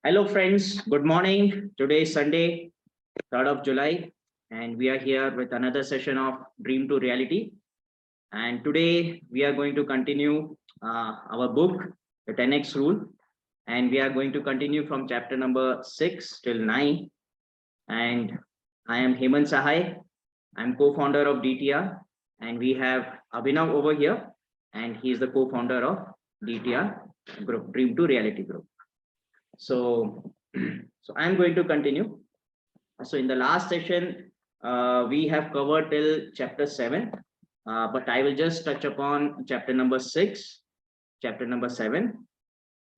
Hello, friends. Good morning. Today is Sunday, 3rd of July, and we are here with another session of Dream to Reality. And today we are going to continue our book, The 10X Rule, and we are going to continue from chapter number 6 till 9. And I am Hemant Sahai. I'm co-founder of DTR, and we have Abhinav over here, and he is the co-founder of DTR Group, Dream to Reality Group. So, so I'm going to continue. So in the last session, we have covered till chapter 7, but I will just touch upon chapter number 6, chapter number 7,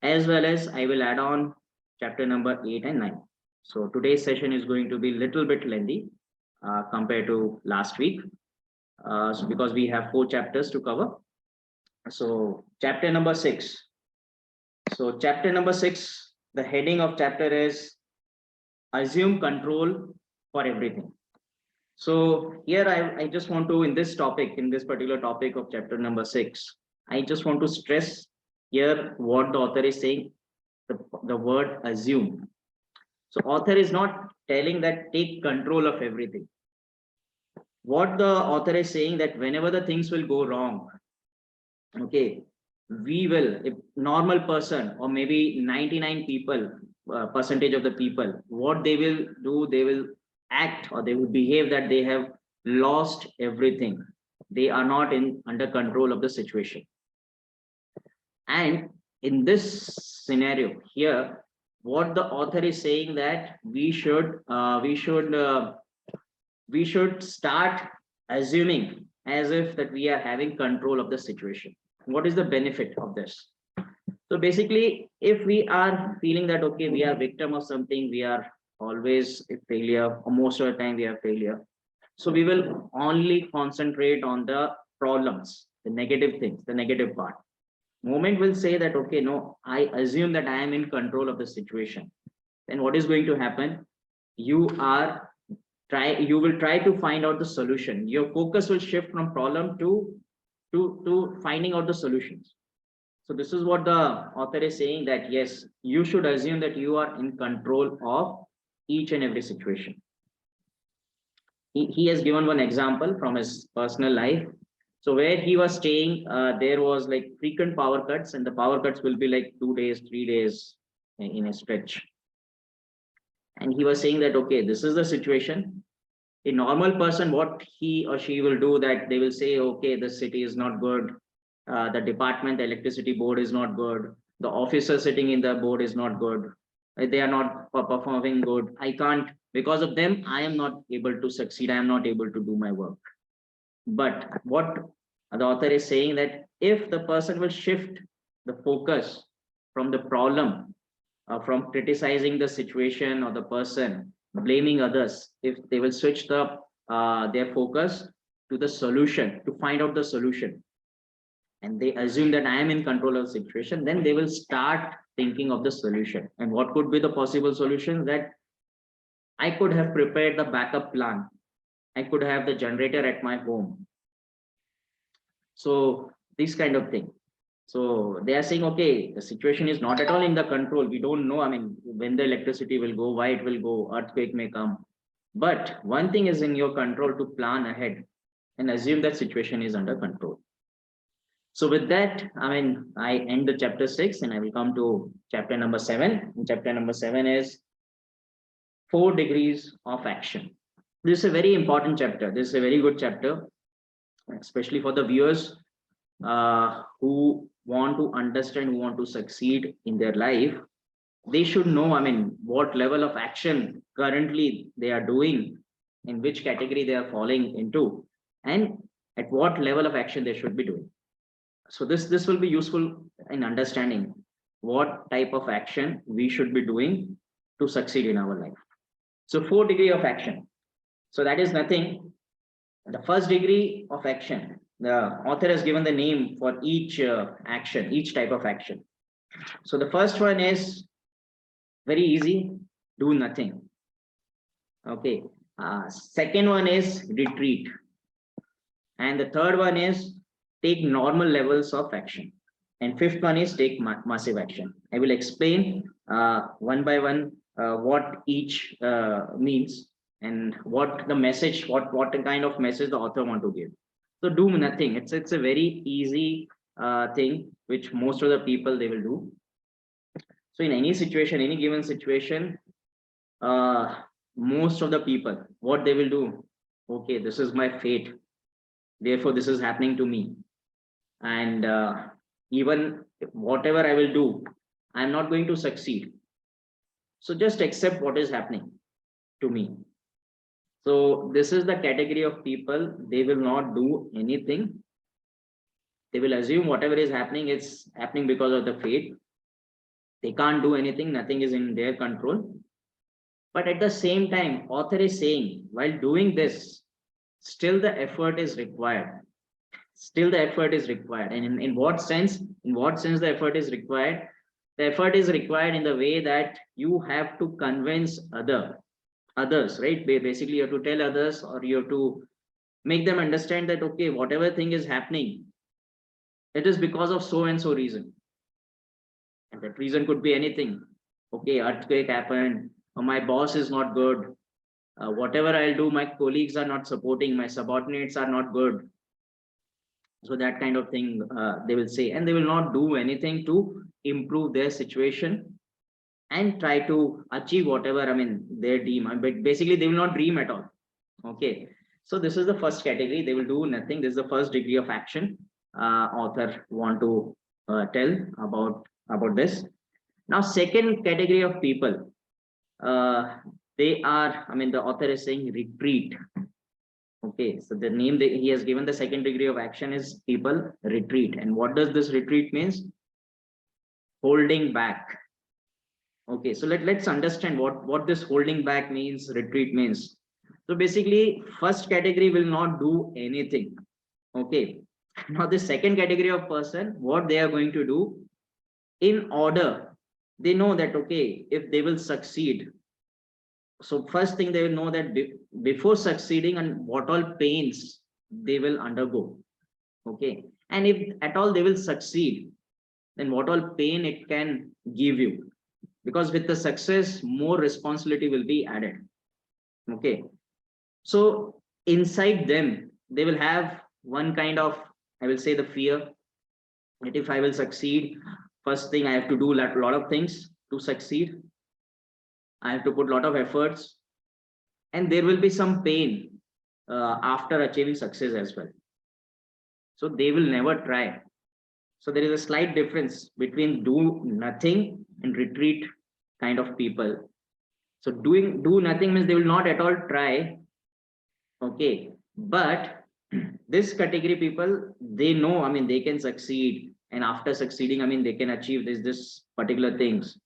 as well as I will add on chapter number 8 and 9. So today's session is going to be a little bit lengthy compared to last week, so because we have 4 chapters to cover. So chapter number 6. So chapter number 6, the heading of chapter is Assume Control for Everything. So here I just want to, in this particular topic of chapter number 6, I just want to stress here what the author is saying, the word assume. So author is not telling that take control of everything. What the author is saying that whenever the things will go wrong, okay, we will, if normal person or maybe 99 people, percentage of the people, what they will do, they will act or they will behave that they have lost everything. They are not under control of the situation. And in this scenario here, what the author is saying that we should start assuming as if that we are having control of the situation. What is the benefit of this? So basically, if we are feeling that, okay, we are victim of something, we are always a failure, or most of the time we are failure. So we will only concentrate on the problems, the negative things, the negative part. Moment will say that, okay, no, I assume that I am in control of the situation. Then what is going to happen? You will try to find out the solution. Your focus will shift from problem to finding out the solutions. So this is what the author is saying, that yes, you should assume that you are in control of each and every situation. He has given one example from his personal life. So where he was staying, there was like frequent power cuts, and the power cuts will be like 2 days, 3 days in a stretch. And he was saying that, okay, this is the situation. A normal person, what he or she will do, that they will say, okay, the city is not good, the department, the electricity board is not good, the officer sitting in the board is not good, they are not performing good, I can't, because of them I am not able to succeed, I am not able to do my work. But what the author is saying, that if the person will shift the focus from the problem, from criticizing the situation or the person, blaming others, if they will switch their focus to the solution, to find out the solution, and they assume that I am in control of the situation, then they will start thinking of the solution. And what could be the possible solution? That I could have prepared the backup plan, I could have the generator at my home. So this kind of thing. So they are saying, okay, the situation is not at all in the control. We don't know, I mean, when the electricity will go, why it will go, earthquake may come. But one thing is in your control, to plan ahead and assume that situation is under control. So with that, I mean, I end the chapter 6 and I will come to chapter number 7. And chapter number 7 is 4 degrees of action. This is a very important chapter. This is a very good chapter, especially for the viewers who want to understand, who want to succeed in their life. They should know, I mean, what level of action currently they are doing, in which category they are falling into, and at what level of action they should be doing. So this will be useful in understanding what type of action we should be doing to succeed in our life. So 4 degrees of action. So that is nothing. The first degree of action, the author has given the name for each action, each type of action. So the first one is very easy, do nothing. Okay. Second one is retreat. And the third one is take normal levels of action. And fifth one is take massive action. I will explain one by one what each means and what the message, what kind of message the author want to give. So do nothing. It's a very easy thing which most of the people they will do. So in any situation, any given situation, most of the people, what they will do, okay, this is my fate, therefore this is happening to me, and even whatever I will do, I'm not going to succeed. So just accept what is happening to me. So this is the category of people, they will not do anything. They will assume whatever is happening is happening because of the fate. They can't do anything, nothing is in their control. But at the same time, author is saying, while doing this, still the effort is required. Still the effort is required. And in what sense? In what sense the effort is required? The effort is required in the way that you have to convince others, right? Basically, you have to tell others, or you have to make them understand that, okay, whatever thing is happening, it is because of so and so reason. And that reason could be anything. Okay, earthquake happened, or my boss is not good. Whatever I'll do, my colleagues are not supporting, my subordinates are not good. So that kind of thing they will say, and they will not do anything to improve their situation and try to achieve whatever, I mean, their dream. But basically, they will not dream at all. Okay, so this is the first category. They will do nothing. This is the first degree of action author want to tell about this. Now, second category of people, they are, I mean, the author is saying retreat. Okay, so the name that he has given the second degree of action is people retreat. And what does this retreat means? Holding back. Okay, so let's understand what this holding back means, retreat means. So basically, first category will not do anything. Okay, now the second category of person, what they are going to do, in order, they know that, okay, if they will succeed, so first thing they will know that before succeeding and what all pains they will undergo. Okay, and if at all they will succeed, then what all pain it can give you, because with the success more responsibility will be added. Okay, so inside them they will have one kind of, I will say, the fear that if I will succeed, first thing I have to do a lot of things to succeed. I have to put a lot of efforts, and there will be some pain after achieving success as well. So they will never try. So there is a slight difference between do nothing and retreat kind of people. So do nothing means they will not at all try. Okay, but this category people, they know, I mean, they can succeed, and after succeeding, I mean, they can achieve this particular things,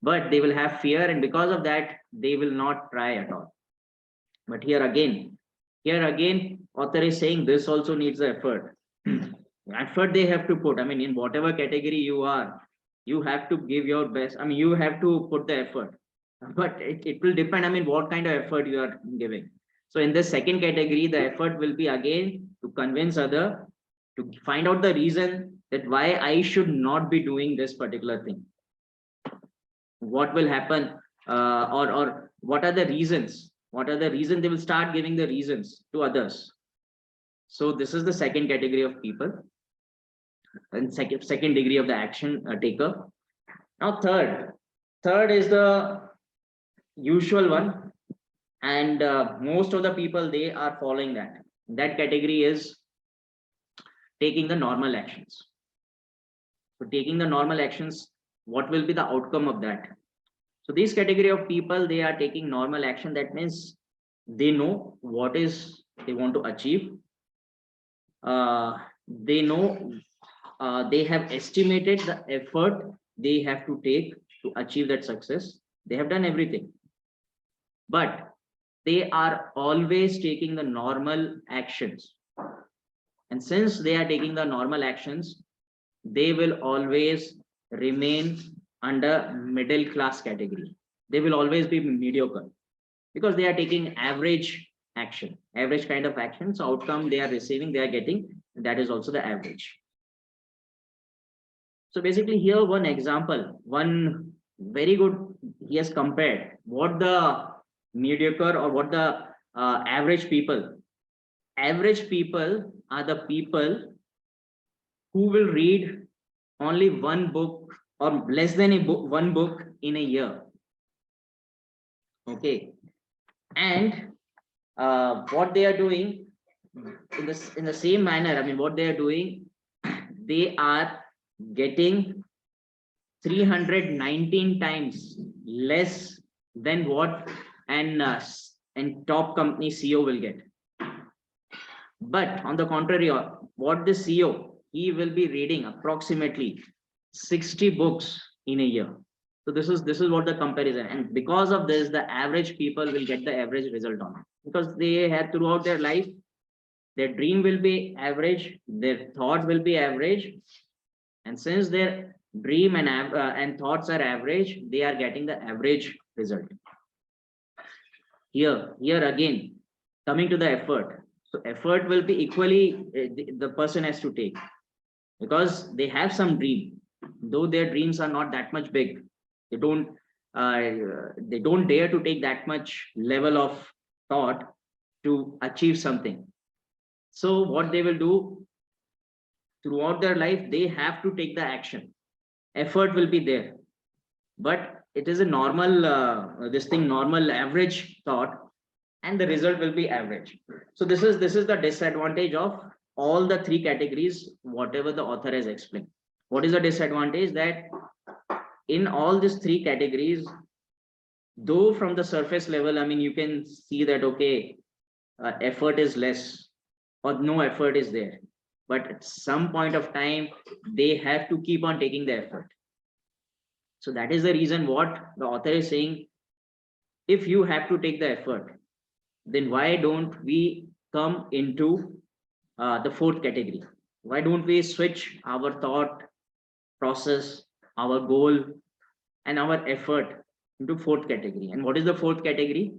but they will have fear, and because of that they will not try at all. But here again, author is saying this also needs the effort. Effort they have to put, I mean, in whatever category you are, you have to give your best, I mean, you have to put the effort, but it will depend, I mean, what kind of effort you are giving. So in the second category, the effort will be again to convince other, to find out the reason that why I should not be doing this particular thing. What will happen, or what are the reasons? What are the reasons? They will start giving the reasons to others. So this is the second category of people, and second degree of the action taker. Now third is the usual one, and most of the people they are following that category is taking the normal actions. So taking the normal actions, what will be the outcome of that? So this category of people, they are taking normal action. That means they know what is they want to achieve. They know, they have estimated the effort they have to take to achieve that success. They have done everything, but they are always taking the normal actions. And since they are taking the normal actions, they will always remain under middle class category. They will always be mediocre because they are taking average action, average kind of action. So outcome they are receiving, they are getting, that is also the average. So basically here one example, one very good, he has compared what the mediocre or what the average people are the people who will read only one book or less than one book in a year. Okay. And what they are doing in the same manner, I mean, what they are doing, they are getting 319 times less than what and top company CEO will get. But on the contrary, what the CEO, he will be reading approximately 60 books in a year. So this is what the comparison, and because of this, the average people will get the average result on it, because they have throughout their life, their dream will be average, their thought will be average, and since their dream and thoughts are average, they are getting the average result. Here again, coming to the effort. So effort will be equally the person has to take, because they have some dream, though their dreams are not that much big. They don't they don't dare to take that much level of thought to achieve something. So what they will do throughout their life, they have to take the action. Effort will be there, but it is a normal normal average thought, and the result will be average. So this is the disadvantage of all the three categories, whatever the author has explained. What is the disadvantage? That in all these three categories, though from the surface level, I mean, you can see that okay, effort is less or no effort is there, but at some point of time they have to keep on taking the effort. So that is the reason what the author is saying, if you have to take the effort, then why don't we come into the fourth category? Why don't we switch our thought process, our goal, and our effort into fourth category? And what is the fourth category?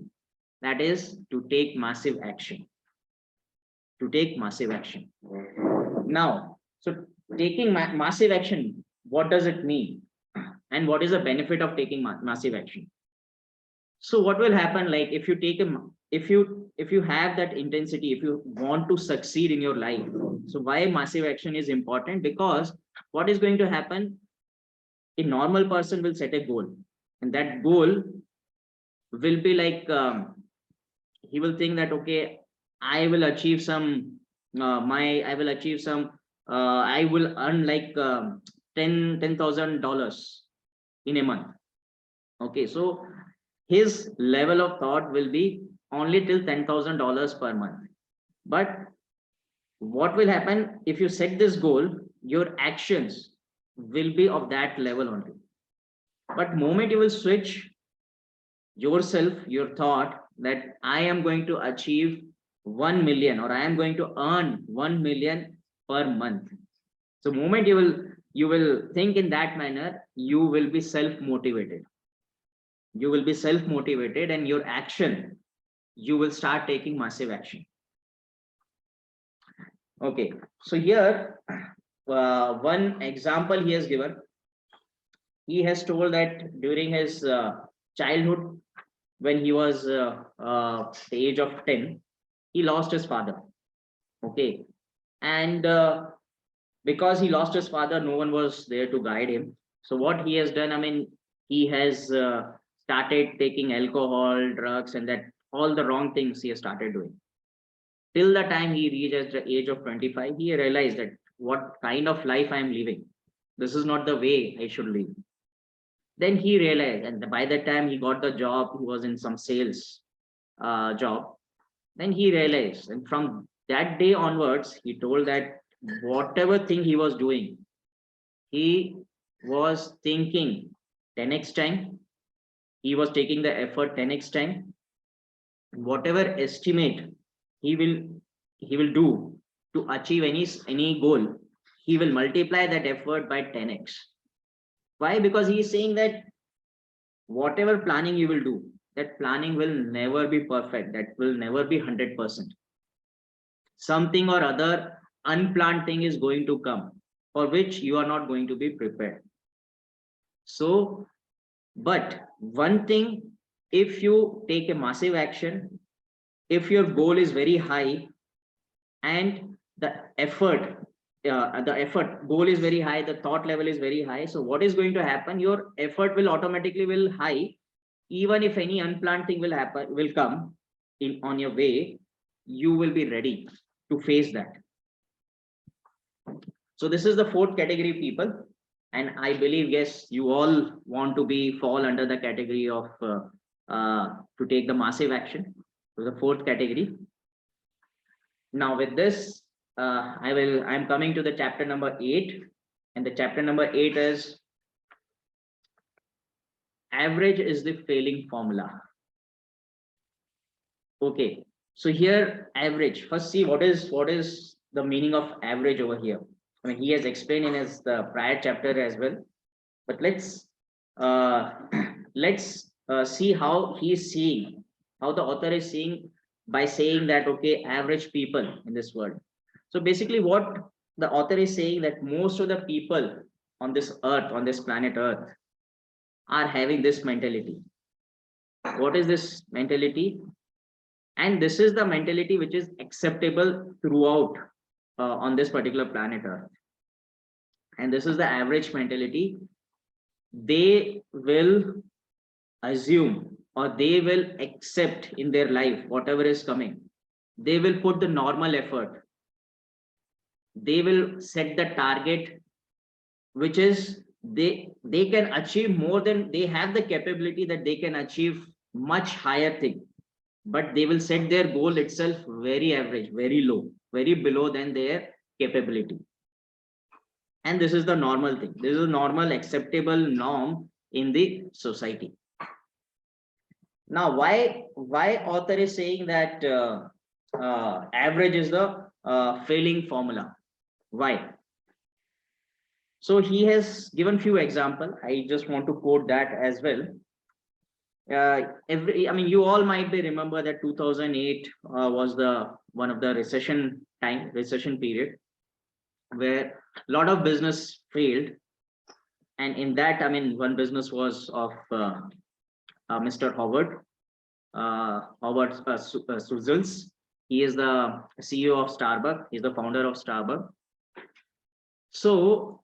That is to take massive action. To take massive action. Now, so taking massive action, what does it mean? And what is the benefit of taking massive action? So what will happen, like if you take if you have that intensity, if you want to succeed in your life, so why massive action is important? Because what is going to happen, a normal person will set a goal, and that goal will be like he will think that okay, I will achieve some I will achieve some I will earn like $10,000 in a month. Okay, so his level of thought will be only till $10,000 per month. But what will happen if you set this goal? Your actions will be of that level only. But moment you will switch yourself, your thought that I am going to achieve 1 million or I am going to earn 1 million per month. So moment you will think in that manner, you will be self-motivated. You will be self-motivated, and your action, you will start taking massive action. Okay, so here one example he has given. He has told that during his childhood, when he was the age of 10, he lost his father. Okay, and because he lost his father, no one was there to guide him. So what he has done, I mean, he has started taking alcohol, drugs, and that all the wrong things he has started doing. Till the time he reached the age of 25, he realized that what kind of life I am living. This is not the way I should live. Then he realized, and by the time he got the job, he was in some sales job. Then he realized, and from that day onwards, he told that whatever thing he was doing, he was thinking 10x time. He was taking the effort 10x time. Whatever estimate he will do to achieve any goal, he will multiply that effort by 10x. Why? Because he is saying that whatever planning you will do, that planning will never be perfect, that will never be 100%. Something or other unplanned thing is going to come. for which you are not going to be prepared. So, but one thing, if you take a massive action, if your goal is very high and the effort goal is very high, the thought level is very high, so what is going to happen, your effort will automatically will high. Even if any unplanned thing will come in on your way, you will be ready to face that. So this is the fourth category people, and I believe, yes, you all want to be fall under the category of to take the massive action. So the fourth category. Now with this, I'm coming to the chapter number 8, and the chapter number 8 is average is the failing formula. Okay, so here average, first see what is the meaning of average over here. I mean, he has explained in his the prior chapter as well, but uh, let's see how he is seeing, how the author is seeing by saying that, okay, average people in this world. So basically what the author is saying, that most of the people on this earth, on this planet earth, are having this mentality. What is this mentality? And this is the mentality which is acceptable throughout on this particular planet earth, and this is the average mentality. They will assume, or they will accept in their life whatever is coming. They will put the normal effort, they will set the target, which is they can achieve more than, they have the capability that they can achieve much higher thing, but they will set their goal itself very average, very low, very below than their capability. And this is the normal thing, this is a normal acceptable norm in the society. Now why author is saying that average is the failing formula? Why? So he has given few example, I just want to quote that as well. I mean, you all might be remember that 2008 was the one of the recession period, where a lot of business failed. And in that, I mean, one business was of Mr. Howard Suzels. He is the CEO of Starbucks. He's the founder of Starbucks. So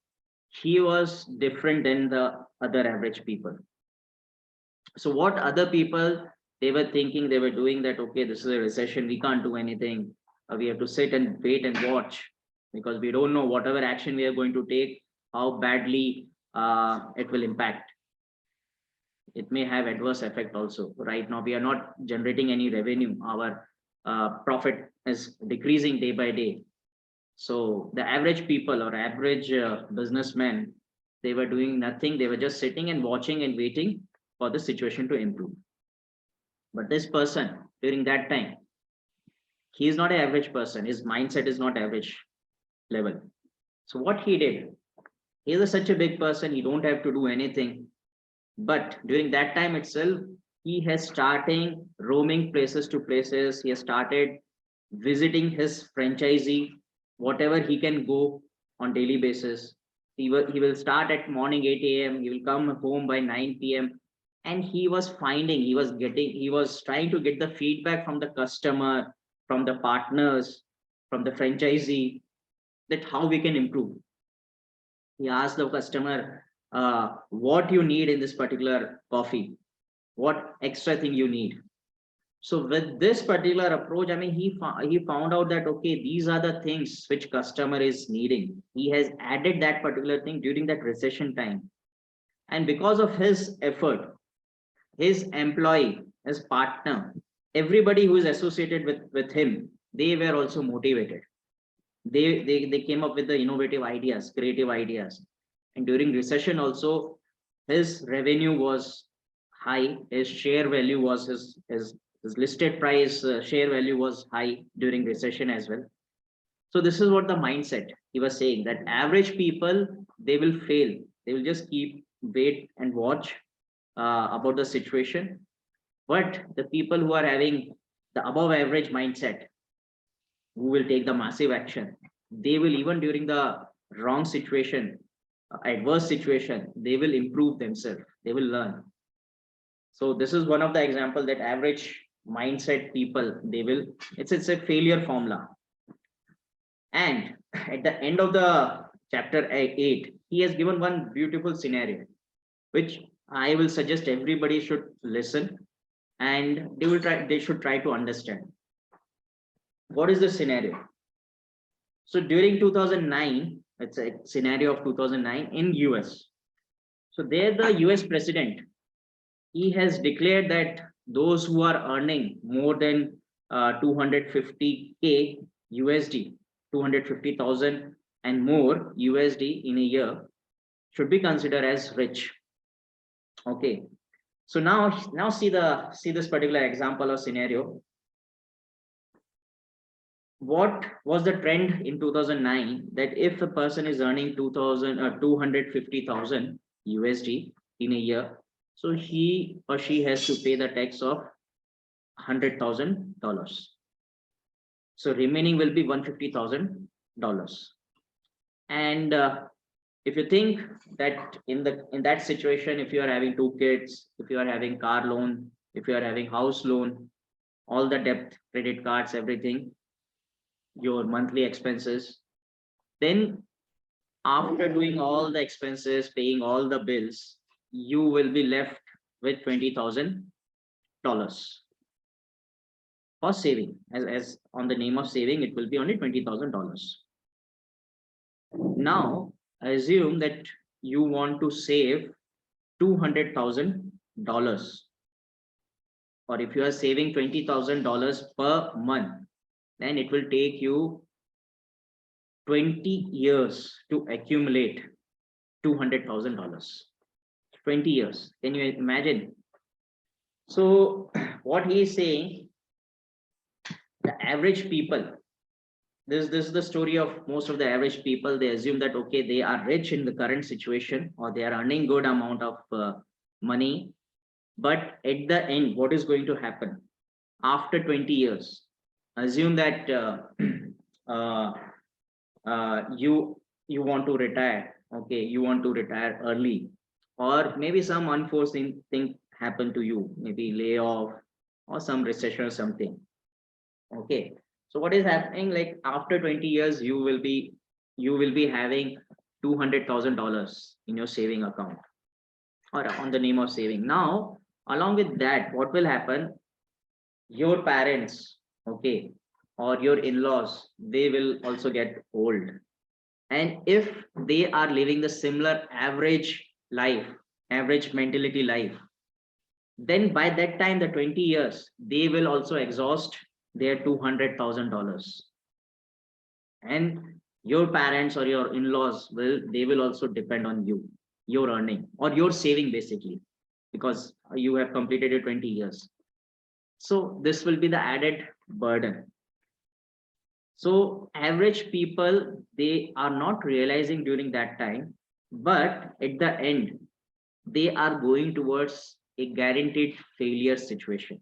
he was different than the other average people. So what other people, they were thinking, they were doing that, okay, this is a recession, we can't do anything. We have to sit and wait and watch, because we don't know whatever action we are going to take, how badly it will impact. It may have adverse effect also. Right now, we are not generating any revenue. Our profit is decreasing day by day. So the average people or average businessmen, they were doing nothing. They were just sitting and watching and waiting for the situation to improve. But this person, during that time, he is not an average person. His mindset is not average level. So what he did, he is such a big person, he don't have to do anything. But during that time itself, he has started roaming places to places. He has started visiting his franchisee, whatever he can go on daily basis. He will start at morning 8 a.m. He will come home by 9 p.m. And he was trying to get the feedback from the customer, from the partners, from the franchisee, that how we can improve. He asked the customer, what you need in this particular coffee, what extra thing you need. So with this particular approach, I mean, he found out that, okay, these are the things which customer is needing. He has added that particular thing during that recession time. And because of his effort, his employee, his partner, everybody who is associated with him, they were also motivated. They came up with the innovative ideas, creative ideas. And during recession also, his revenue was high, his share value was his listed price share value was high during recession as well. So this is what the mindset he was saying, that average people, they will fail, they will just keep wait and watch about the situation. But the people who are having the above average mindset, who will take the massive action, they will, even during the wrong situation, adverse situation, they will improve themselves, they will learn. So this is one of the example that average mindset people, they will, it's a failure formula. And at the end of the chapter 8, he has given one beautiful scenario, which I will suggest everybody should listen, and they should try to understand. What is the scenario? So during 2009, it's a scenario of 2009 in US. So there the US president, he has declared that those who are earning more than 250K USD, 250,000 and more USD in a year should be considered as rich. Okay. So now see this particular example or scenario. What was the trend in 2009, that if a person is earning 250,000 USD in a year, so he or she has to pay the tax of $100,000. So remaining will be $150,000. And if you think that in that situation, if you are having 2 kids, if you are having car loan, if you are having house loan, all the debt, credit cards, everything, your monthly expenses, then after doing all the expenses, paying all the bills, you will be left with $20,000 for saving. As on the name of saving, it will be only $20,000. Now assume that you want to save $200,000, or if you are saving $20,000 per month, then it will take you 20 years to accumulate $200,000. 20 years. Can you imagine? So what he is saying, the average people, this is the story of most of the average people. They assume that, okay, they are rich in the current situation, or they are earning good amount of money. But at the end, what is going to happen after 20 years? Assume that you want to retire. Okay, you want to retire early, or maybe some unforeseen thing happen to you, maybe layoff or some recession or something. Okay, so what is happening, like after 20 years, you will be having $200,000 in your saving account, or on the name of saving. Now along with that, what will happen, your parents, okay, or your in-laws, they will also get old. And if they are living the similar average life, average mentality life, then by that time, the 20 years, they will also exhaust their $200,000. And your parents or your in-laws will also depend on you, your earning or your saving, basically, because you have completed your 20 years. So this will be the added burden. So average people, they are not realizing during that time, but at the end, they are going towards a guaranteed failure situation.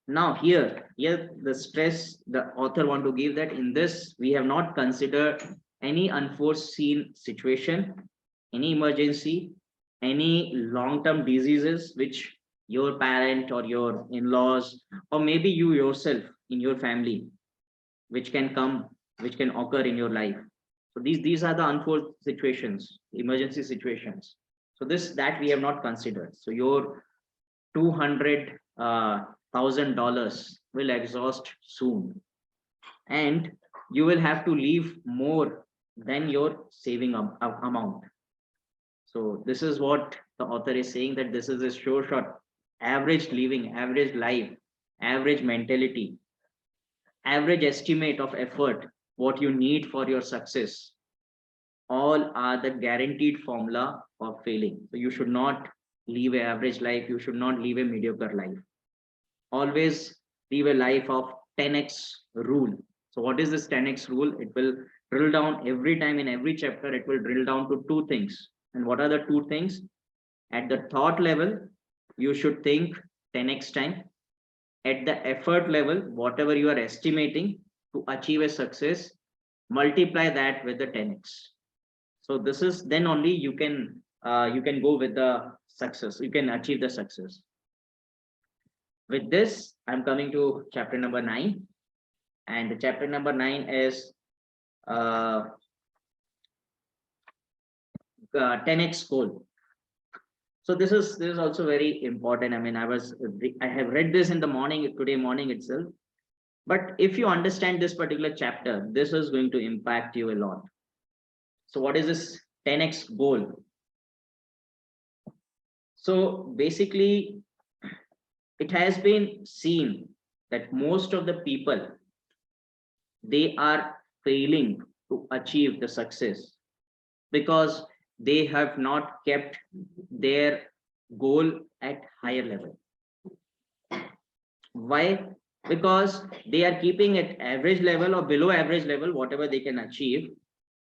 Now here the stress the author want to give, that in this we have not considered any unforeseen situation, any emergency, any long-term diseases which your parent or your in-laws, or maybe you yourself in your family, which can occur in your life. So these are the unforeseen situations, emergency situations. So that we have not considered. So your $200,000 will exhaust soon, and you will have to leave more than your saving amount. So this is what the author is saying, that this is a short average living, average life, average mentality, average estimate of effort, what you need for your success, all are the guaranteed formula of failing. So you should not live an average life, you should not live a mediocre life. Always live a life of 10x rule. So what is this 10x rule? It will drill down every time in every chapter, it will drill down to 2 things. And what are the 2 things? At the thought level, you should think 10x time. At the effort level, whatever you are estimating to achieve a success, multiply that with the 10x. So this is then only you can go with the success. You can achieve the success. With this, I'm coming to chapter number 9, and the chapter number 9 is 10x goal. So this is also very important. I mean, I have read this in the morning today morning itself. But if you understand this particular chapter, this is going to impact you a lot. So what is this 10x goal? So basically, it has been seen that most of the people, they are failing to achieve the success because they have not kept their goal at higher level. Why? Because they are keeping at average level or below average level, whatever they can achieve.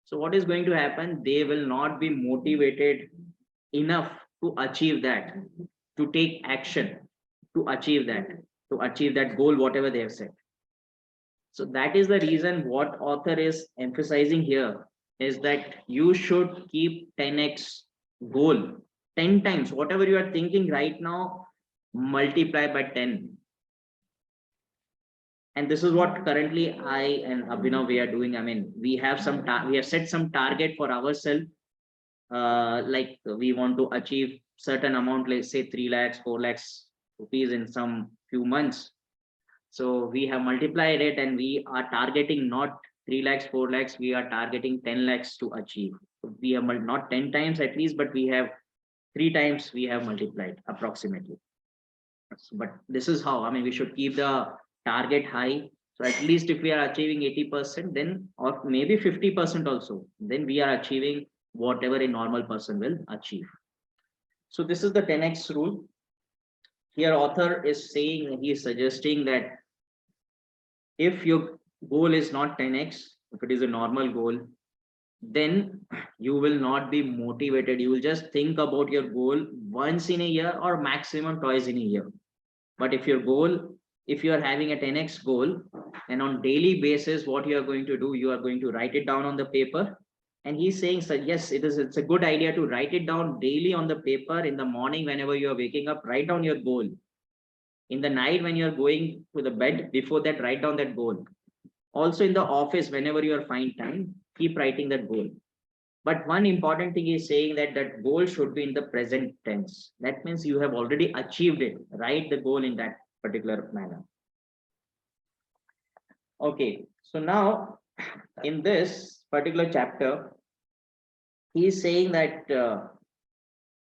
So what is going to happen? They will not be motivated enough to achieve that, to take action, to achieve that goal, whatever they have set. So that is the reason what author is emphasizing here is that you should keep 10x goal, 10 times whatever you are thinking right now, multiply by 10. And this is what currently I and Abhinav we are doing. I mean, we have set some target for ourselves. Like we want to achieve certain amount, let's say 3 lakhs, 4 lakhs rupees in some few months. So we have multiplied it and we are targeting not 3 lakhs, 4 lakhs, we are targeting 10 lakhs to achieve. So we have not 10 times at least, but we have 3 times we have multiplied approximately. But this is how, I mean, we should keep the target high. So at least if we are achieving 80%, then or maybe 50% also, then we are achieving whatever a normal person will achieve. So this is the 10x rule. Here author is saying, he is suggesting that if your goal is not 10x, if it is a normal goal, then you will not be motivated. You will just think about your goal once in a year or maximum twice in a year. But if your goal, if you are having a 10x goal, and on daily basis, what you are going to do, you are going to write it down on the paper. And he's saying, so yes, it's a good idea to write it down daily on the paper. In the morning, whenever you are waking up, write down your goal. In the night, when you are going to the bed, before that, write down that goal. Also in the office, whenever you are find time, keep writing that goal. But one important thing is saying that that goal should be in the present tense. That means you have already achieved it. Write the goal in that particular manner. Okay, so now in this particular chapter, he is saying that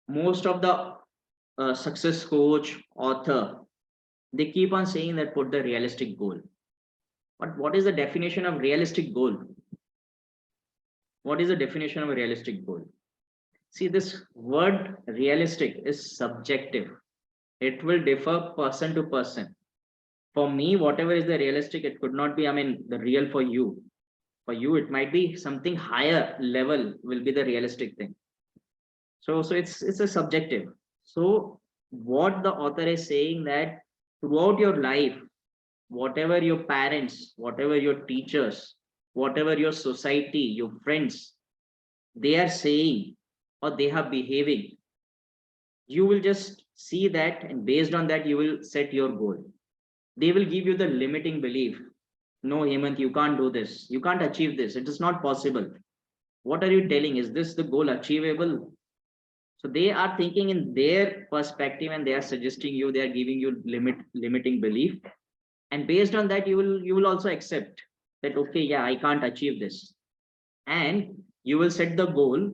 most of the success coach, author, they keep on saying that put the realistic goal. But what is the definition of realistic goal? What is the definition of a realistic goal? See, this word realistic is subjective. It will differ person to person. For me, whatever is the realistic, it could not be, I mean, the real for you. For you, it might be something higher level will be the realistic thing. So it's a subjective. So what the author is saying that throughout your life, whatever your parents, whatever your teachers, whatever your society, your friends, they are saying or they are behaving, you will just see that, and based on that, you will set your goal. They will give you the limiting belief. No, Hemant, you can't do this. You can't achieve this. It is not possible. What are you telling? Is this the goal achievable? So they are thinking in their perspective and they are suggesting you, they are giving you limiting belief. And based on that, you will also accept that, okay, yeah, I can't achieve this. And you will set the goal,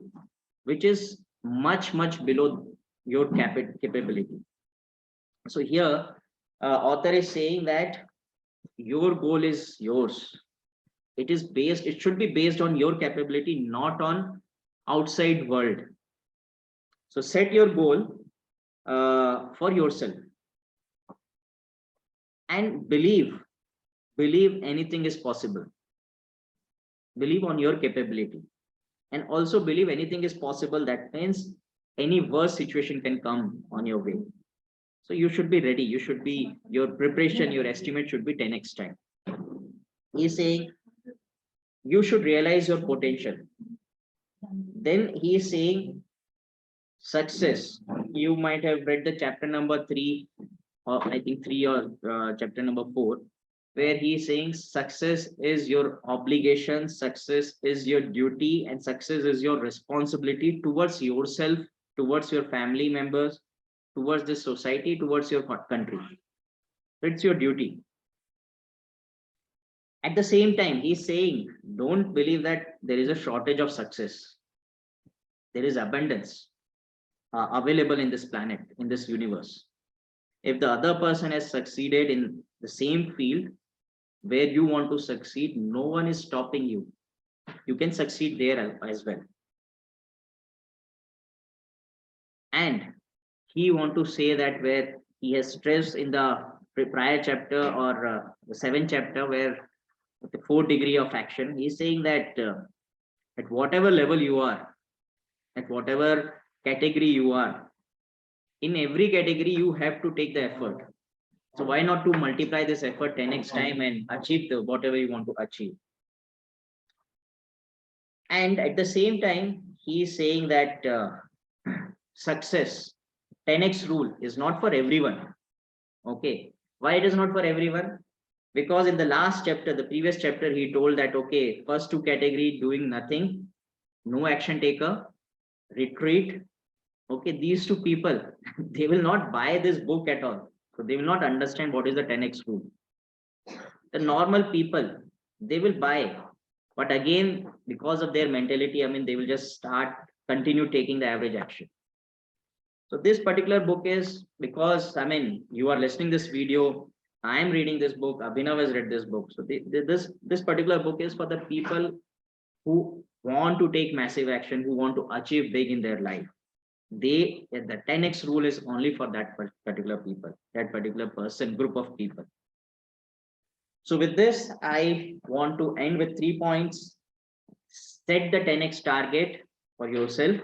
which is much, much below your capability. So here, author is saying that your goal is yours. It should be based on your capability, not on outside world. So set your goal for yourself and believe anything is possible. Believe on your capability and also believe anything is possible. That means any worse situation can come on your way. So you should be ready. Your preparation, your estimate should be 10x time. He's saying you should realize your potential. Then he is saying success. You might have read the chapter number 3, or I think 3 or chapter number 4, where he is saying success is your obligation, success is your duty, and success is your responsibility towards yourself, towards your family members, towards the society, towards your country. It's your duty. At the same time, he's saying, don't believe that there is a shortage of success. There is abundance available in this planet, in this universe. If the other person has succeeded in the same field where you want to succeed, no one is stopping you. You can succeed there as well. And he want to say that where he has stressed in the prior chapter, or the 7th chapter, where the 4th degree of action, he's saying that at whatever level you are, at whatever category you are, in every category you have to take the effort. So why not to multiply this effort 10x time and achieve the whatever you want to achieve. And at the same time, he is saying that success 10x rule is not for everyone. Okay, why it is not for everyone? Because in the last chapter, the previous chapter, he told that, okay, first 2 category, doing nothing, no action taker, retreat. Okay, these 2 people, they will not buy this book at all. So they will not understand what is the 10x rule. The normal people, they will buy, but again, because of their mentality, I mean, they will just continue taking the average action. So this particular book is because, I mean, you are listening this video, I am reading this book, Abhinav has read this book. So this particular book is for the people who want to take massive action, who want to achieve big in their life. The 10x rule is only for that particular people, that particular person, group of people. So with this, I want to end with 3 points. Set the 10x target for yourself.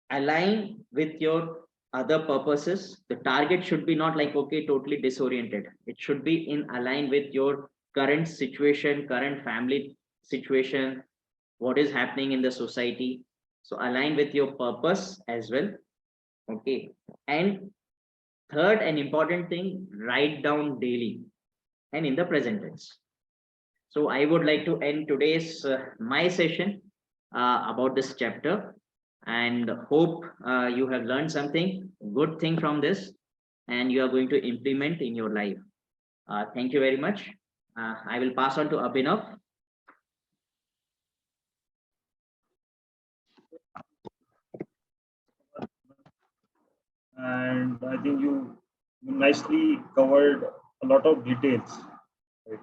Align with your other purposes. The target should be not like, okay, totally disoriented. It should be in align with your current situation, current family situation, what is happening in the society. So align with your purpose as well. Okay. And third and important thing, write down daily and in the present tense. So I would like to end today's my session about this chapter, and hope you have learned something good thing from this and you are going to implement in your life. Thank you very much. I will pass on to Abhinav. And I think you nicely covered a lot of details. Right?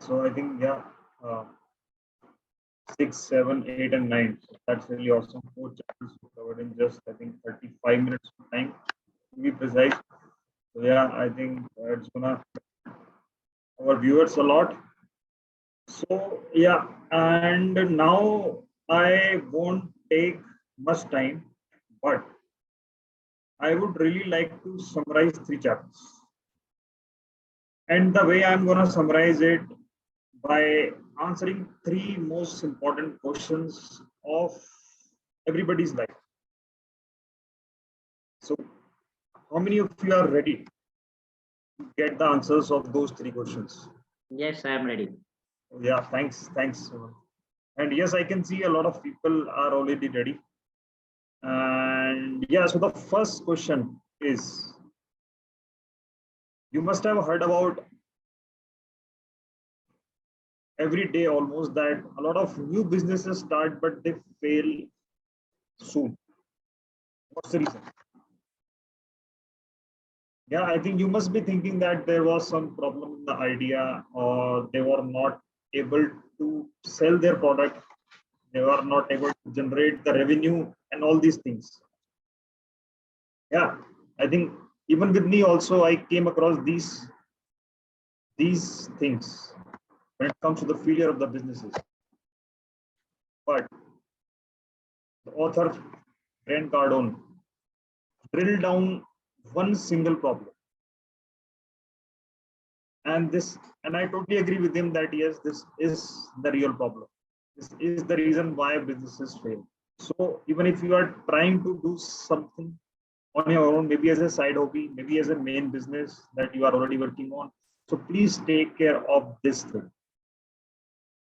So I think, yeah, uh, 6, 7, 8, and 9. That's really awesome. 4 chapters covered in just, I think, 35 minutes of time, to be precise. So yeah, I think it's gonna our viewers a lot. So yeah, and now I won't take much time, but I would really like to summarize 3 chapters. And the way I'm gonna summarize it by answering 3 most important questions of everybody's life. So, how many of you are ready to get the answers of those 3 questions? Yes, I am ready. Yeah, thanks. And yes, I can see a lot of people are already ready. And yeah, so the first question is, you must have heard about every day almost that a lot of new businesses start, but they fail soon. What's the reason? Yeah, I think you must be thinking that there was some problem in the idea, or they were not able to sell their product, they were not able to generate the revenue and all these things. Yeah, I think even with me also, I came across these things when it comes to the failure of the businesses. But the author Grant Cardone drilled down one single problem. And I totally agree with him that yes, this is the real problem. This is the reason why businesses fail. So even if you are trying to do something on your own, maybe as a side hobby, maybe as a main business that you are already working on, so please take care of this thing.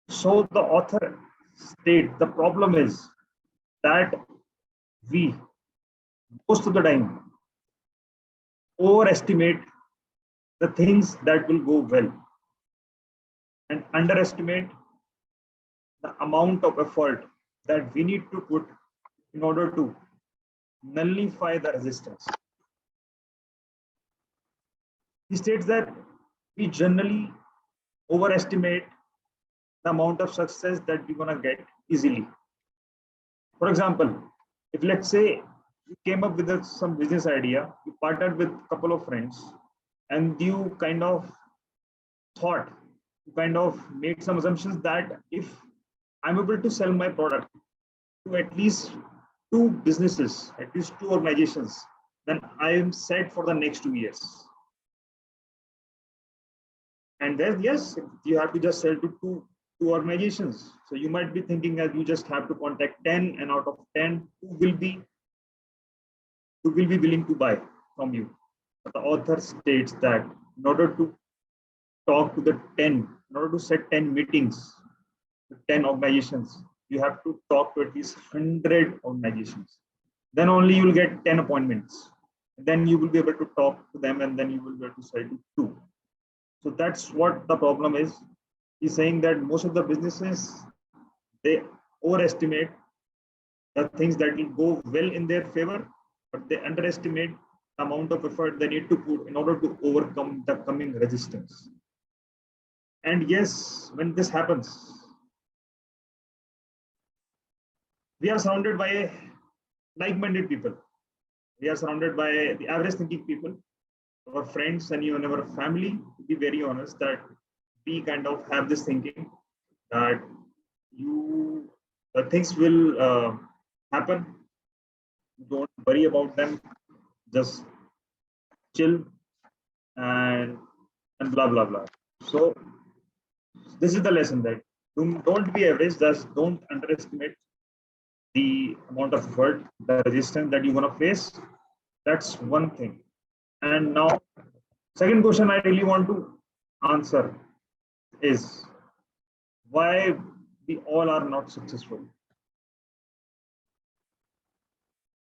So the author states the problem is that we most of the time overestimate the things that will go well and underestimate the amount of effort that we need to put in order to nullify the resistance. He states that we generally overestimate the amount of success that we're going to get easily. For example, if let's say you came up with some business idea, you partnered with a couple of friends, and you kind of thought, you kind of made some assumptions that if I'm able to sell my product to at least two businesses, at least two organizations, then I am set for the next 2 years. And then, yes, you have to just sell to two organizations. So you might be thinking that you just have to contact 10, and out of 10, who will be willing to buy from you. But the author states that in order to talk to the 10, in order to set 10 meetings with 10 organizations, you have to talk to at least 100 organizations. Then only you will get 10 appointments. Then you will be able to talk to them, and then you will be able to sell to two. So that's what the problem is. He's saying that most of the businesses, they overestimate the things that will go well in their favor, but they underestimate the amount of effort they need to put in order to overcome the coming resistance. And yes, when this happens, we are surrounded by like-minded people. We are surrounded by the average thinking people, our friends, and even our family. To be very honest, that we kind of have this thinking that things will happen. Don't worry about them. Just chill and blah blah blah. So this is the lesson that don't be average. Just don't underestimate the amount of effort, the resistance that you're gonna face. That's one thing. And now, second question I really want to answer is why we all are not successful.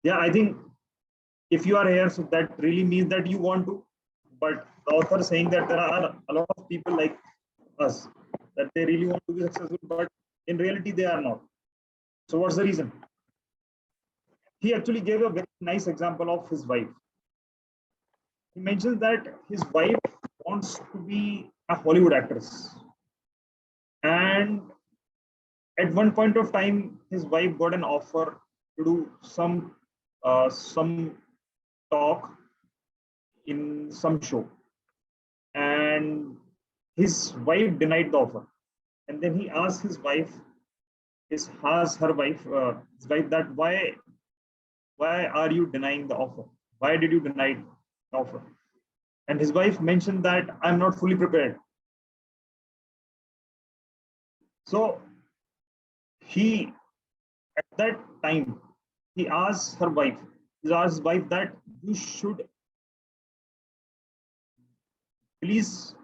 Yeah, I think if you are here, so that really means that you want to. But the author is saying that there are a lot of people like us that they really want to be successful, but in reality they are not. So what's the reason? He actually gave a very nice example of his wife. He mentions that his wife wants to be a Hollywood actress. And at one point of time, his wife got an offer to do some talk in some show. And his wife denied the offer. And then he asked his wife, his wife that why are you denying the offer? Why did you deny the offer? And his wife mentioned that I'm not fully prepared. So he, at that time, he asked his wife that you should please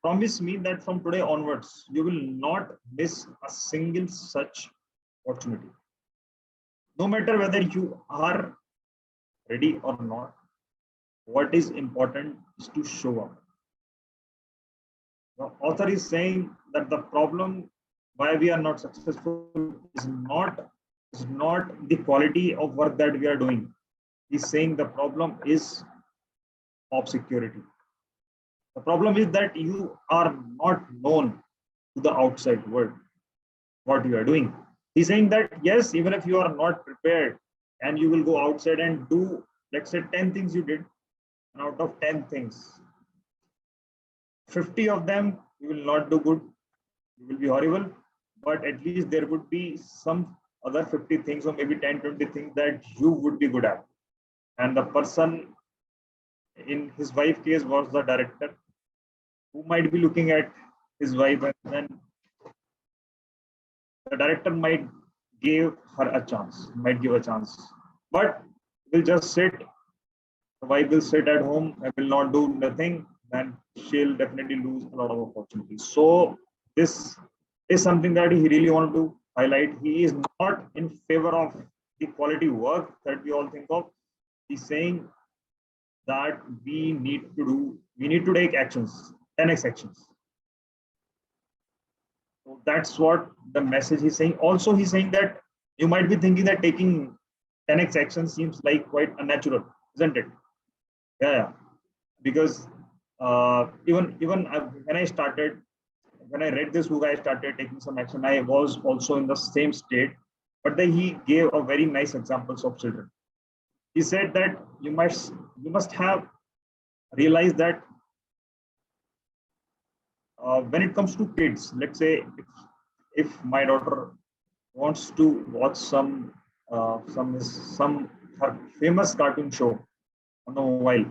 promise me that from today onwards, you will not miss a single such opportunity. No matter whether you are ready or not, what is important is to show up. The author is saying that the problem why we are not successful is not the quality of work that we are doing. He's saying the problem is of security. The problem is that you are not known to the outside world what you are doing. He's saying that yes, even if you are not prepared and you will go outside and do, let's say 10 things you did, and out of 10 things, 50 of them you will not do good, you will be horrible, but at least there would be some other 50 things or maybe 10, 20 things that you would be good at. And the person in his wife case was the director, who might be looking at his wife, and then the director might give her a chance, might give a chance, but will just sit. The wife will sit at home and will not do nothing. Then she'll definitely lose a lot of opportunities. So this is something that he really wanted to highlight. He is not in favor of the quality work that we all think of. He's saying that we need to take actions, 10x actions. So that's what the message he's saying. Also, he's saying that you might be thinking that taking 10x action seems like quite unnatural, isn't it? Yeah. Because when I started, when I read this book, I started taking some action. I was also in the same state, but then he gave a very nice examples of children. He said that you must have realized that when it comes to kids, let's say if my daughter wants to watch some her famous cartoon show on the mobile,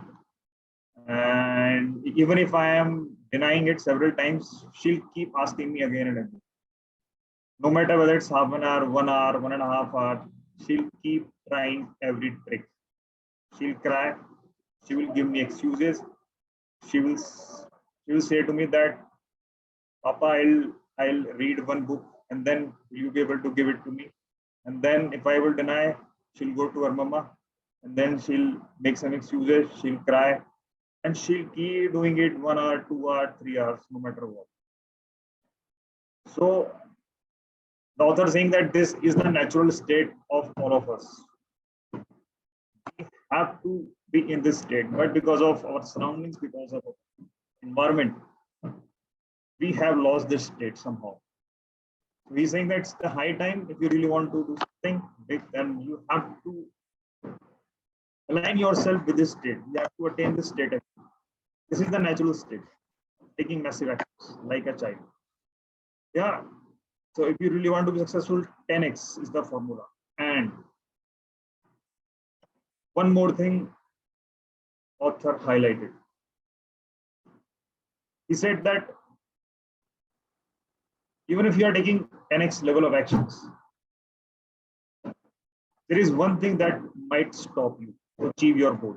and even if I am denying it several times, she'll keep asking me again and again. No matter whether it's half an hour, 1 hour, 1.5 hours, she'll keep trying every trick. She'll cry. She will give me excuses. She will she will say to me that, Papa, I'll read one book and then will you be able to give it to me? And then if I will deny, she'll go to her mama and then she'll make some excuses. She'll cry and she'll keep doing it 1 hour, 2 hours, 3 hours, no matter what. So the author saying that this is the natural state of all of us. We have to be in this state, but because of our surroundings, because of our environment, we have lost this state somehow. So he's saying that it's the high time. If you really want to do something big, then you have to align yourself with this state. You have to attain this state. This is the natural state, taking massive actions like a child. Yeah. So if you really want to be successful, 10x is the formula. And one more thing, author highlighted. He said that even if you are taking 10x level of actions, there is one thing that might stop you to achieve your goal.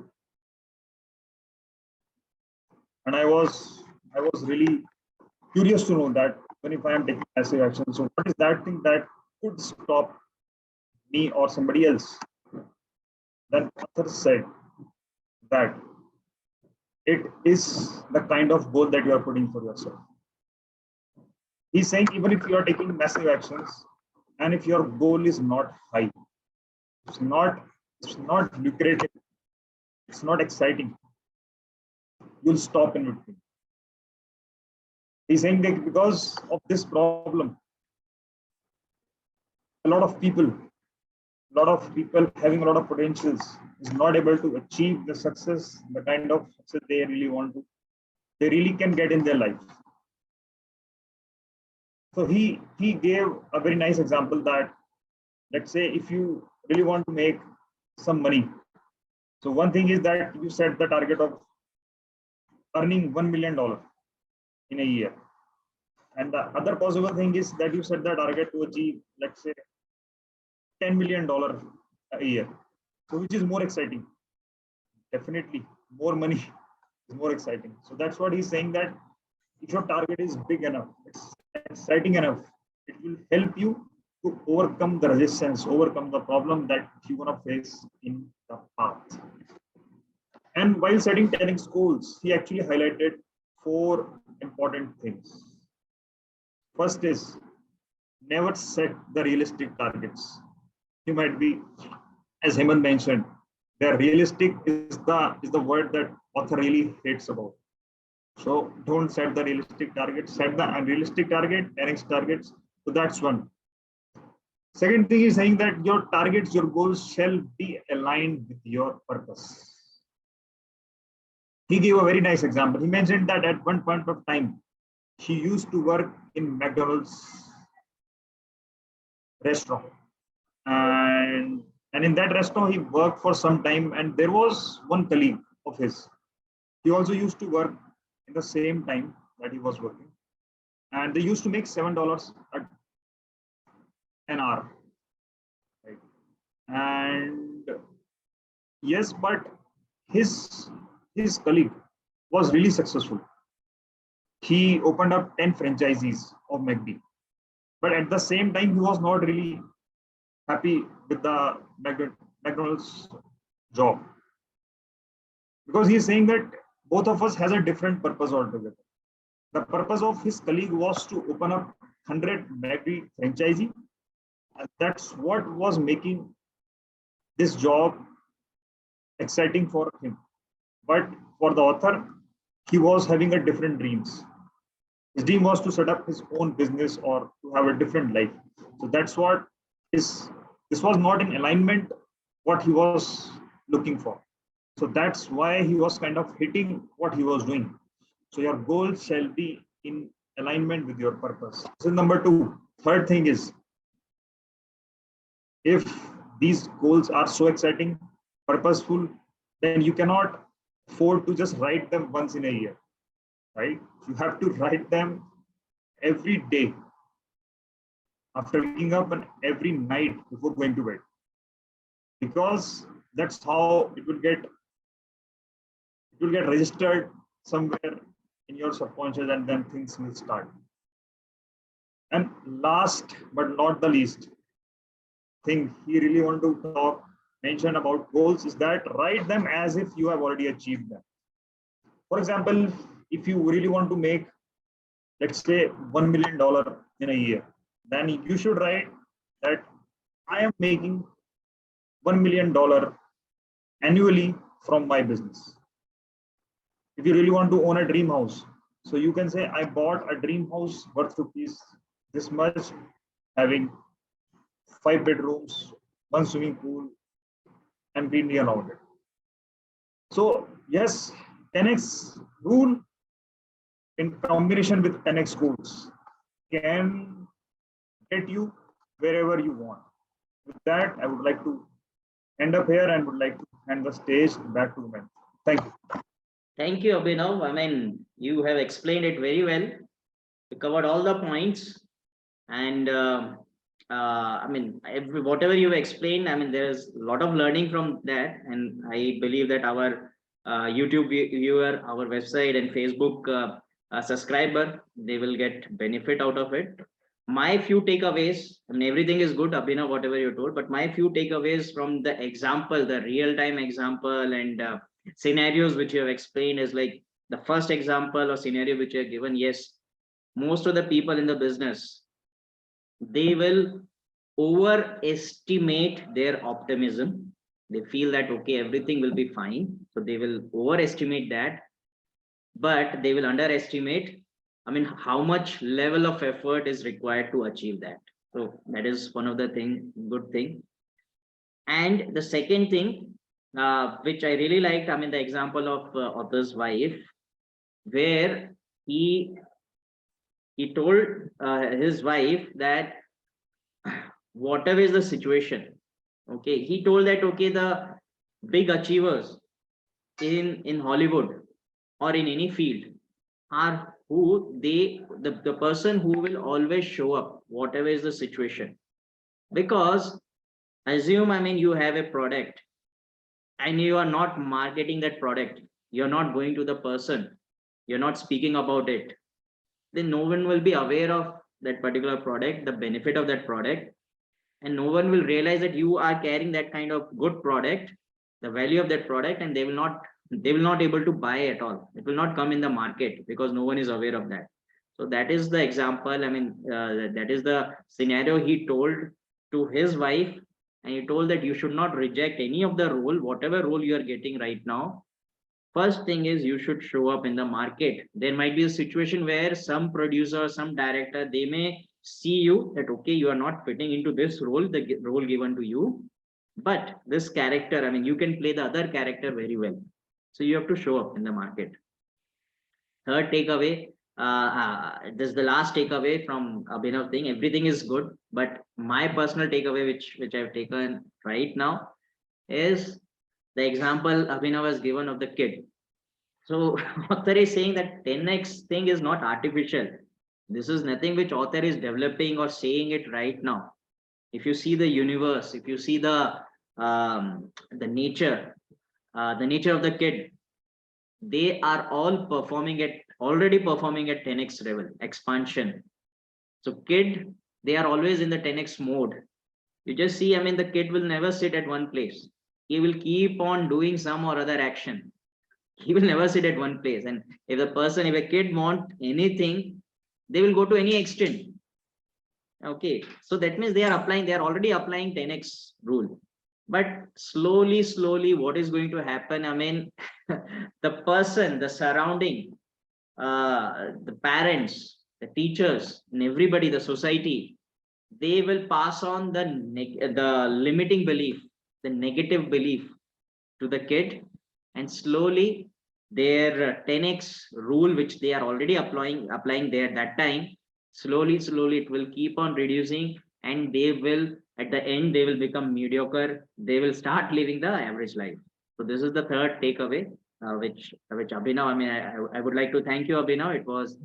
And I was really curious to know that when if I am taking massive action, so what is that thing that could stop me or somebody else? Then author said that it is the kind of goal that you are putting for yourself. He's saying even if you are taking massive actions and if your goal is not high, it's not lucrative, it's not exciting, you'll stop in between. He's saying that because of this problem, a lot of people having a lot of potentials is not able to achieve the success, the kind of success they really want to, they really can get in their life. So he gave a very nice example that, let's say if you really want to make some money, so one thing is that you set the target of earning $1 million in a year, and the other possible thing is that you set the target to achieve, let's say, $10 million a year. So which is more exciting? Definitely more money is more exciting. So that's what he's saying, that if your target is big enough, it's exciting enough, it will help you to overcome the resistance, overcome the problem that you're going to face in the path. And while setting 10x goals, he actually highlighted 4 important things. First is never set the realistic targets. You might be, as Hemant mentioned, the realistic is the word that author really hates about. So don't set the realistic target, set the unrealistic target, 10x targets. So that's one. Second thing is saying that your targets, your goals shall be aligned with your purpose. He gave a very nice example. He mentioned that at one point of time, he used to work in McDonald's restaurant. And in that restaurant, he worked for some time. And there was one colleague of his. He also used to work in the same time, that he was working, and they used to make $7 an hour, right? And yes, but his colleague was really successful. He opened up 10 franchisees of McD, but at the same time, he was not really happy with the McDonald's job, because he's saying that both of us has a different purpose altogether. The purpose of his colleague was to open up 100 McD franchisee, and that's what was making this job exciting for him. But for the author, he was having a different dreams. His dream was to set up his own business or to have a different life. So that's what is, this was not in alignment what he was looking for. So that's why he was kind of hitting what he was doing. So your goals shall be in alignment with your purpose. So number two. Third thing is, if these goals are so exciting, purposeful, then you cannot afford to just write them once in a year, right? You have to write them every day, after waking up, and every night before going to bed, because that's how it will get registered somewhere in your subconscious, and then things will start. And last but not the least thing he really want to mention about goals is that write them as if you have already achieved them. For example, if you really want to make, let's say, $1 million in a year, then you should write that I am making $1 million annually from my business. If you really want to own a dream house, so you can say, I bought a dream house worth rupees this much, having 5 bedrooms, 1 swimming pool, and greenery around it. So yes, 10x rule in combination with 10x goals can get you wherever you want. With that, I would like to end up here and would like to hand the stage back to men. Thank you. Thank you, Abhinav. I mean, you have explained it very well. You covered all the points, and I mean, whatever you explained, I mean, there's a lot of learning from that, and I believe that our YouTube viewer, our website and Facebook subscriber, they will get benefit out of it. My few takeaways, I mean, everything is good, Abhinav, whatever you told, but my few takeaways from the example, the real-time example and scenarios which you have explained is like the first example or scenario which you have given. Yes, most of the people in the business, they will overestimate their optimism. They feel that, okay, everything will be fine. So they will overestimate that, but they will underestimate, I mean, how much level of effort is required to achieve that. So that is one of the good thing. And the second thing, which I really liked, I mean, the example of author's wife, where he told his wife that whatever is the situation, okay, he told that, okay, the big achievers in Hollywood or in any field are who the person who will always show up whatever is the situation. Because assume, I mean, you have a product and you are not marketing that product, you're not going to the person, you're not speaking about it, then no one will be aware of that particular product, the benefit of that product, and no one will realize that you are carrying that kind of good product, the value of that product, and they will not able to buy at all. It will not come in the market because no one is aware of that. So that is the example, I mean, that is the scenario he told to his wife, and he told that you should not reject any of the role, whatever role you are getting right now. First thing is you should show up in the market. There might be a situation where some producer, some director, they may see you that, okay, you are not fitting into this role, the role given to you, but this character, I mean, you can play the other character very well. So you have to show up in the market. Third takeaway, this is the last takeaway from Abhinav thing. Everything is good, but my personal takeaway, which I've taken right now, is the example Abhinav has given of the kid. So author is saying that 10x thing is not artificial. This is nothing which author is developing or saying it right now. If you see the universe, if you see the nature of the kid, they are all already performing at 10x level expansion. So kid, they are always in the 10x mode. You just see, I mean, the kid will never sit at one place. He will keep on doing some or other action. He will never sit at one place. And if a kid want anything, they will go to any extent. Okay, so that means they are already applying 10x rule. But slowly, what is going to happen? I mean, the person, the surrounding, the parents, the teachers, and everybody, the society, they will pass on the limiting belief, the negative belief to the kid, and slowly their 10x rule, which they are already applying there that time, slowly it will keep on reducing, and they will, at the end, they will become mediocre. They will start living the average life. So this is the third takeaway, which Abhinav, I mean, I would like to thank you, Abhinav. It was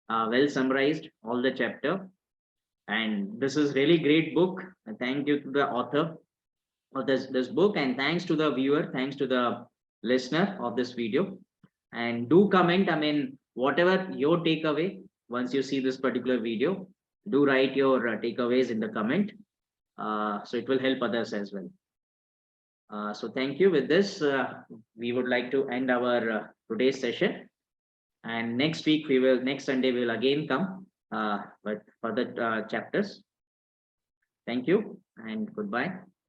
well summarized, all the chapter, and this is really great book. Thank you to the author of this book, and thanks to the viewer, thanks to the listener of this video. And do comment, I mean, whatever your takeaway, once you see this particular video, do write your takeaways in the comment, so it will help others as well. So thank you. With this, we would like to end our today's session, and next Sunday we will again come with further chapters. Thank you and goodbye.